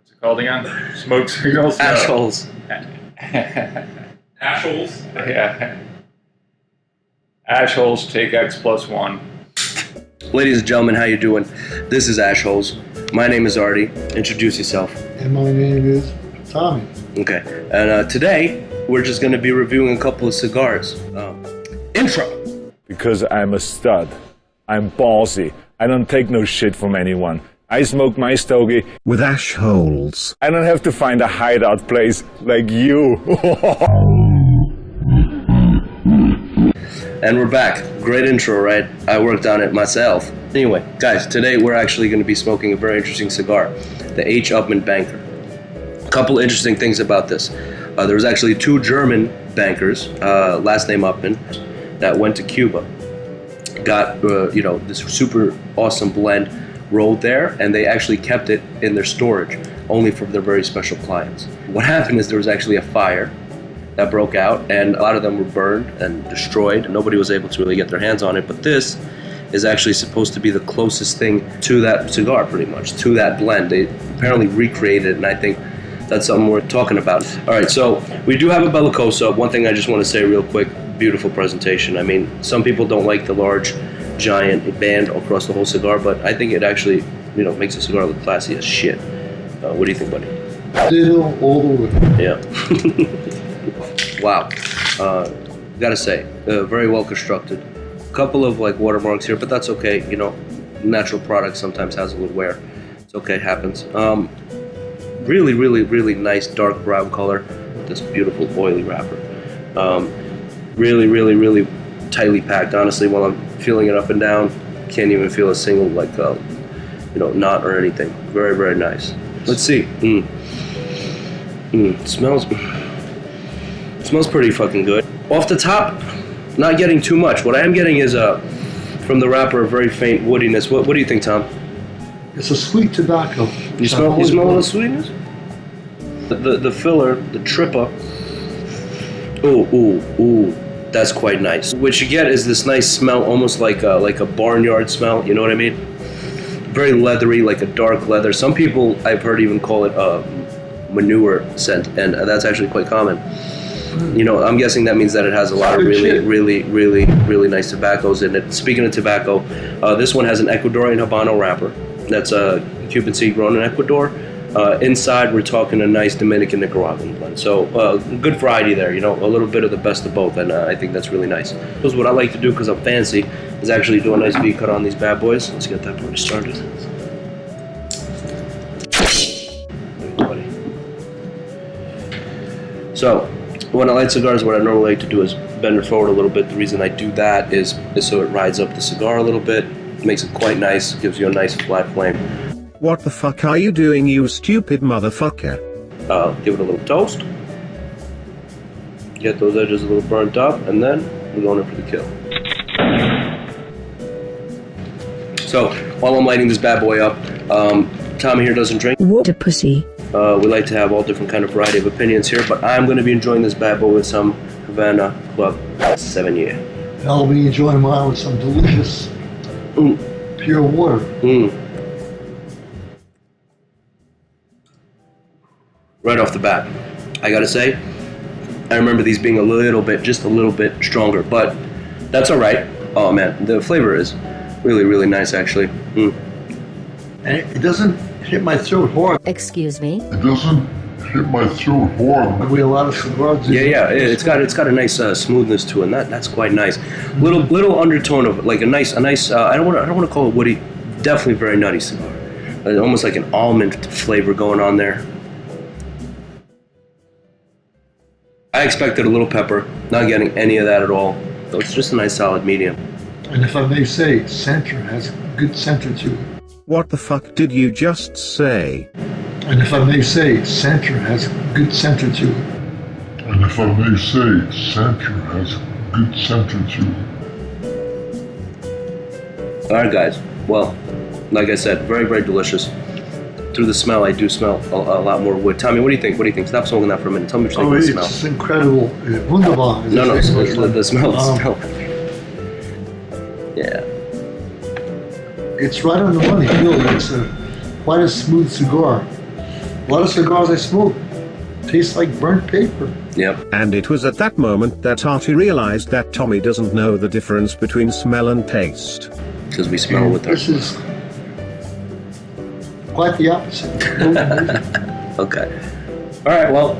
What's it called again? Smoke signals? AshHoles. AshHoles? Yeah. AshHoles, take X plus 1. Ladies and gentlemen, how you doing? This is AshHoles. My name is Artie. Introduce yourself. And my name is Tommy. Okay. And today, we're just going to be reviewing a couple of cigars. Intro. Because I'm a stud. I'm ballsy. I don't take no shit from anyone. I smoke my stogie with AshHoles. I don't have to find a hideout place like you. And we're back. Great intro, right? I worked on it myself. Anyway, guys, today we're actually going to be smoking a very interesting cigar, the H.upmann Banker. A couple interesting things about this. There was actually two German bankers, last name Upmann, that went to Cuba, got this super awesome blend rolled there, and they actually kept it in their storage only for their very special clients. What happened is there was actually a fire that broke out, and a lot of them were burned and destroyed. Nobody was able to really get their hands on it, but this is actually supposed to be the closest thing to that cigar, pretty much, to that blend. They apparently recreated it, and I think that's something worth talking about. All right, so we do have a Belicoso. One thing I just want to say real quick, beautiful presentation. I mean, some people don't like the large, giant band across the whole cigar, but I think it actually, makes the cigar look classy as shit. What do you think, buddy? Ditto all the way. Yeah. Wow. Gotta say, very well constructed. Couple of watermarks here, but that's okay. Natural product sometimes has a little wear. It's okay, it happens. Really, really, really nice dark brown color. This beautiful oily wrapper. Really, really, really tightly packed. Honestly, while I'm feeling it up and down, can't even feel a single knot or anything. Very, very nice. Let's see. It smells pretty fucking good. Off the top, not getting too much. What I am getting is from the wrapper a very faint woodiness. What do you think, Tom? It's a sweet tobacco. You smell a little sweetness? The filler, the tripper. Ooh, that's quite nice. What you get is this nice smell, almost like a barnyard smell. You know what I mean? Very leathery, like a dark leather. Some people I've heard even call it a manure scent, and that's actually quite common. I'm guessing that means that it has a lot of really, really, really, really nice tobaccos in it. Speaking of tobacco, this one has an Ecuadorian Habano wrapper. That's a Cuban seed grown in Ecuador. Inside, we're talking a nice Dominican Nicaraguan blend. So, good variety there, a little bit of the best of both, and I think that's really nice. Because what I like to do, because I'm fancy, is actually do a nice V-cut on these bad boys. Let's get that party started. So, when I light cigars, what I normally like to do is bend it forward a little bit. The reason I do that is so it rides up the cigar a little bit, makes it quite nice, gives you a nice flat flame. What the fuck are you doing, you stupid motherfucker? Give it a little toast. Get those edges a little burnt up, and then we're going in for the kill. So, while I'm lighting this bad boy up, Tommy here doesn't drink. What a pussy. We like to have all different kind of variety of opinions here, but I'm going to be enjoying this bad boy with some Havana Club 7 Year. I'll be enjoying mine with some delicious pure water. Right off the bat, I gotta say, I remember these being just a little bit stronger, but that's all right. Oh man, the flavor is really, really nice actually. And it doesn't hit my throat hard. Excuse me? It doesn't hit my throat hard. The way a lot of cigars do. Yeah, it's got a nice smoothness to it, and that's quite nice. Little undertone of like a nice. I don't want to call it woody. Definitely very nutty cigar. Almost like an almond flavor going on there. I expected a little pepper, not getting any of that at all. So it's just a nice solid medium. And if I may say, center has good center to it. What the fuck did you just say? And if I may say, center has good center to it. And if I may say, center has good center to it. Alright guys, well, like I said, very, very delicious. Through the smell, I do smell a lot more wood. Tommy, what do you think? Stop smoking that for a minute. Tell me what you think of the smell. It's incredible. Wunderbar. No, the smell. Yeah. It's right on the money, really. It's quite a smooth cigar. A lot of cigars I smoke taste like burnt paper. Yep. And it was at that moment that Artie realized that Tommy doesn't know the difference between smell and taste. Because we smell with our... This is quite the opposite. Okay. All right, well,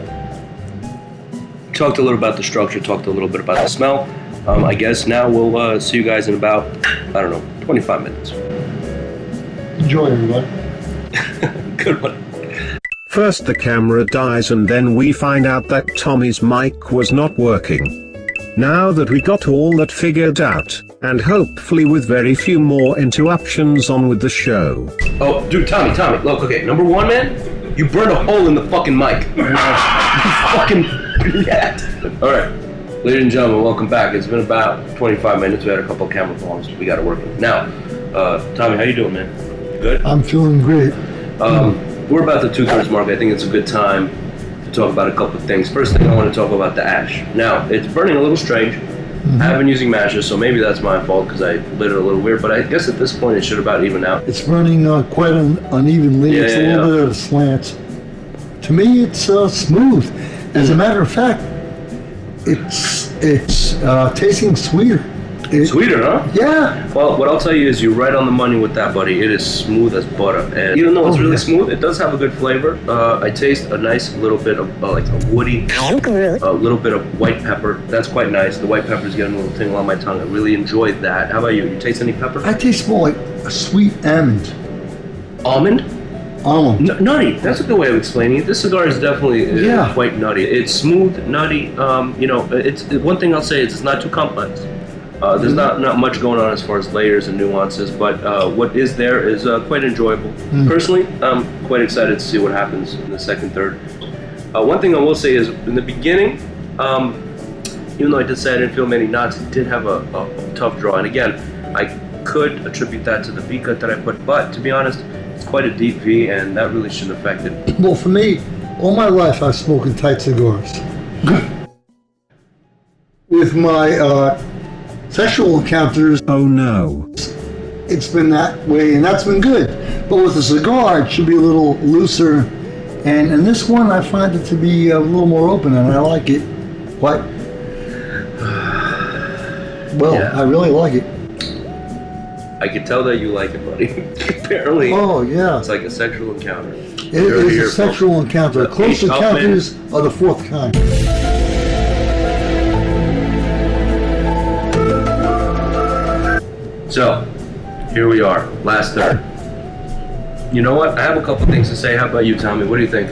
talked a little about the structure, talked a little bit about the smell. I guess now we'll see you guys in about, I don't know, 25 minutes. Enjoy, everybody. Good one. First the camera dies and then we find out that Tommy's mic was not working. Now that we got all that figured out, and hopefully with very few more interruptions, on with the show. Oh, dude, Tommy, look, okay, number one, man, you burned a hole in the fucking mic. You fucking idiot. All right, ladies and gentlemen, welcome back. It's been about 25 minutes. We had a couple of camera problems we got to work with. Now, Tommy, how you doing, man? You good? I'm feeling great. We're about the 2/3 mark. I think it's a good time to talk about a couple of things. First thing, I want to talk about the ash. Now, it's burning a little strange. I have been using matches, so maybe that's my fault because I lit it a little weird, but I guess at this point it should about even out. It's burning quite unevenly. It's a little bit of a slant. To me, it's smooth. As a matter of fact, it's tasting sweeter. Sweeter, huh? Yeah. Well, what I'll tell you is you're right on the money with that, buddy. It is smooth as butter. And even though it's really smooth, it does have a good flavor. I taste a nice little bit of like a woody, a little bit of white pepper. That's quite nice. The white pepper is getting a little tingle on my tongue. I really enjoyed that. How about you? You taste any pepper? I taste more like a sweet almond. Almond? Almond. Nutty. That's a good way of explaining it. This cigar is definitely quite nutty. It's smooth, nutty. It's one thing I'll say is it's not too complex. There's not much going on as far as layers and nuances, but what is there is quite enjoyable. Personally, I'm quite excited to see what happens in the second, third. One thing I will say is, in the beginning, even though I did say I didn't feel many knots, it did have a tough draw. And again, I could attribute that to the V cut that I put, but to be honest, it's quite a deep V, and that really shouldn't affect it. Well, for me, all my life I've smoked tight cigars. With my sexual encounters, oh no, it's been that way, and that's been good. But with a cigar, it should be a little looser, and in this one, I find it to be a little more open, and I like it quite well. Yeah. I really like it. I can tell that you like it, buddy. Apparently, Oh yeah, it's like a sexual encounter. it is a sexual encounter. Close H.upmann. encounters are the fourth kind. So, here we are, last third. You know what? I have a couple things to say. How about you, Tommy? What do you think?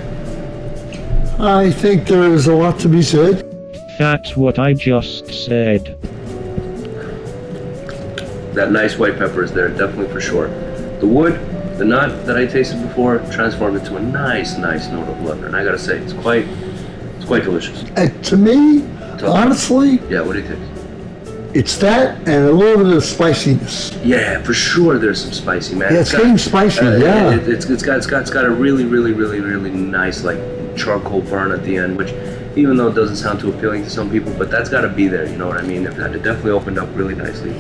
I think there's a lot to be said. That's what I just said. That nice white pepper is there, definitely for sure. The wood, the nut that I tasted before, transformed into a nice note of leather. And I gotta say, it's quite delicious. To me, honestly, Yeah, what do you think? it's that and a little bit of spiciness. Yeah, for sure. There's some spicy, man. Yeah, it's getting spicy. Yeah. It's got a really nice like charcoal burn at the end, which even though it doesn't sound too appealing to some people, but that's got to be there. You know what I mean? It definitely opened up really nicely.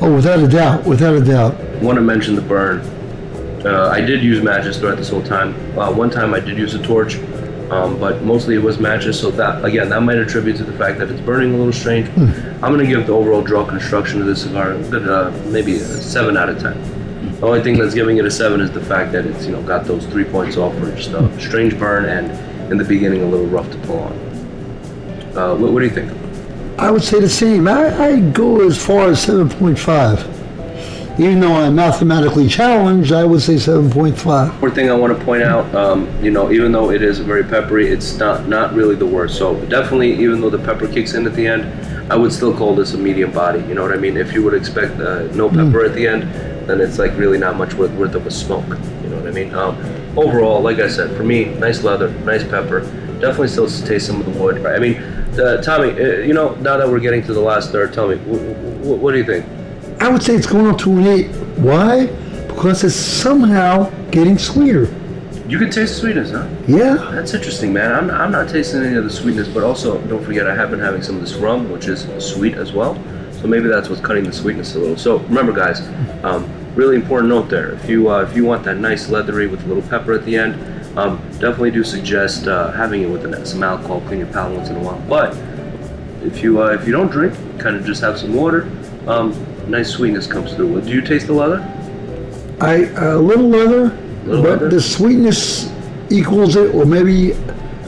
Oh, without a doubt. Want to mention the burn. I did use matches throughout this whole time. One time I did use a torch, but mostly it was matches. So that might attribute to the fact that it's burning a little strange. I'm gonna give the overall draw construction of this cigar maybe a 7 out of 10. The only thing that's giving it a 7 is the fact that it's got those 3 points off for just a strange burn and in the beginning a little rough to pull on. What do you think? I would say the same. I go as far as 7.5. Even though I'm mathematically challenged, I would say 7.5. One thing I want to point out, even though it is very peppery, it's not really the worst. So definitely, even though the pepper kicks in at the end, I would still call this a medium body. You know what I mean? If you would expect no pepper at the end, then it's like really not much worth of a smoke. You know what I mean? Overall, like I said, for me, nice leather, nice pepper. Definitely still taste some of the wood. I mean, Tommy, now that we're getting to the last third, tell me, what do you think? I would say it's going up to an 8. Why? Because it's somehow getting sweeter. You can taste the sweetness, huh? Yeah. That's interesting, man. I'm not tasting any of the sweetness, but also don't forget I have been having some of this rum, which is sweet as well. So maybe that's what's cutting the sweetness a little. So remember, guys, really important note there. If you want that nice leathery with a little pepper at the end, Definitely do suggest having it with some alcohol, clean your palate once in a while. But if you don't drink, kind of just have some water, nice sweetness comes through. Do you taste the leather? A little leather, but leather? the sweetness equals it, or maybe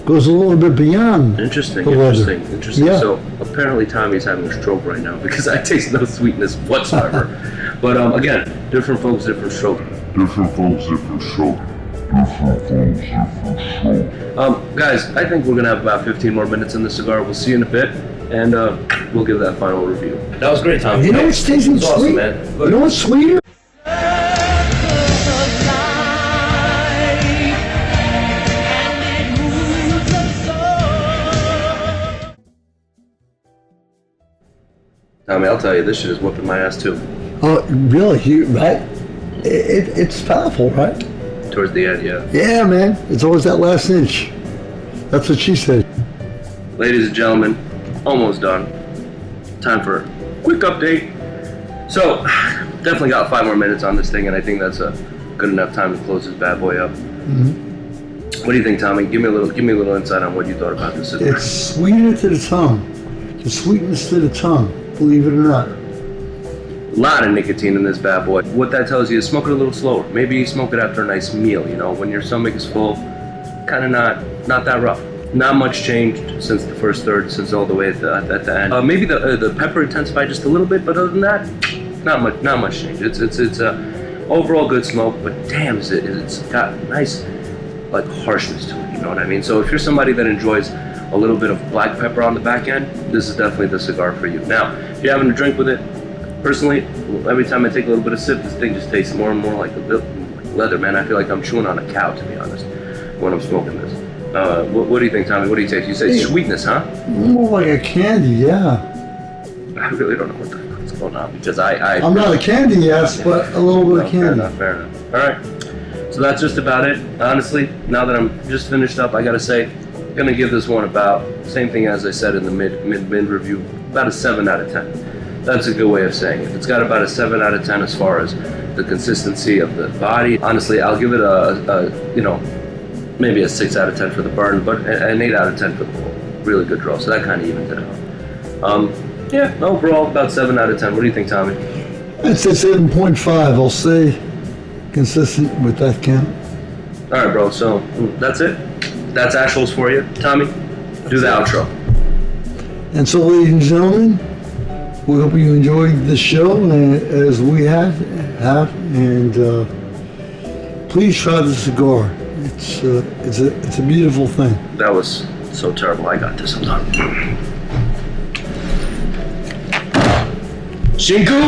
goes a little bit beyond. Interesting. the leather. Interesting. Yeah. So apparently Tommy's having a stroke right now because I taste no sweetness whatsoever. But again, different folks, different stroke. Guys, I think we're gonna have about 15 more minutes in the cigar. We'll see you in a bit, and we'll give that final review. That was great, Tommy. You know what's tasting It's awesome, sweet? man. You know what's sweeter? Tommy, I'll tell you, this shit is whipping my ass too. Oh, really? Right? It's powerful, right? Towards the end, yeah. Yeah, man. It's always that last inch. That's what she said. Ladies and gentlemen, almost done. Time for a quick update. So, definitely got 5 more minutes on this thing, and I think that's a good enough time to close this bad boy up. Mm-hmm. What do you think, Tommy? Give me a little insight on what you thought about this cigar. It's sweeter to the tongue. The sweetness to the tongue, believe it or not. A lot of nicotine in this bad boy. What that tells you is smoke it a little slower. Maybe you smoke it after a nice meal, you know, when your stomach is full. Kind of not that rough. Not much changed since the first third, since all the way at the end. Maybe the pepper intensified just a little bit, but other than that, not much change. It's a overall good smoke, but damn, it's got nice like harshness to it. You know what I mean? So if you're somebody that enjoys a little bit of black pepper on the back end, this is definitely the cigar for you. Now, if you're having a drink with it, personally, every time I take a little bit of sip, this thing just tastes more and more like leather, man. I feel like I'm chewing on a cow, to be honest, when I'm smoking this. What do you think, Tommy? What do you taste? You say sweetness, huh? More like a candy, yeah. I really don't know what the fuck's going on because I'm not a candy ass, but a little bit of candy. Fair enough. All right. So that's just about it. Honestly, now that I'm just finished up, I gotta say, I'm gonna give this one about same thing as I said in the mid review, about a 7 out of 10. That's a good way of saying it. It's got about a 7 out of 10 as far as the consistency of the body. Honestly, I'll give it maybe a 6 out of 10 for the burn, but an 8 out of 10 for the really good draw. So that kind of evens it out. Yeah, overall about 7 out of 10. What do you think, Tommy? I'd say 7.5. I'll stay consistent with that count. All right, bro. So that's it. That's AshHoles for you. Tommy, do the outro. And so, ladies and gentlemen, we hope you enjoyed the show as we have, and please try the cigar. It's a beautiful thing. That was so terrible. I got this. I'm done. Shinku!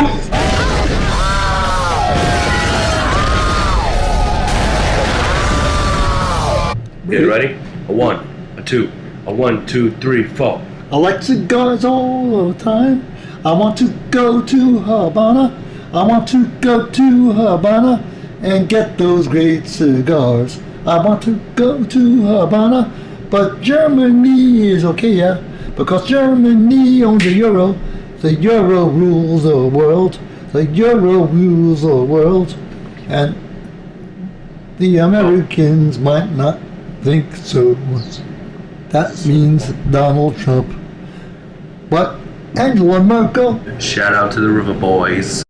You ready? A 1, a 2, a 1, 2, 3, 4. I like cigars all the time. I want to go to Havana. I want to go to Havana and get those great cigars. I want to go to Havana, but Germany is okay, yeah, because Germany owns the euro. The euro rules the world. The euro rules the world. And the Americans might not think so. That means Donald Trump. But Angela Merkel. Shout out to the River Boys.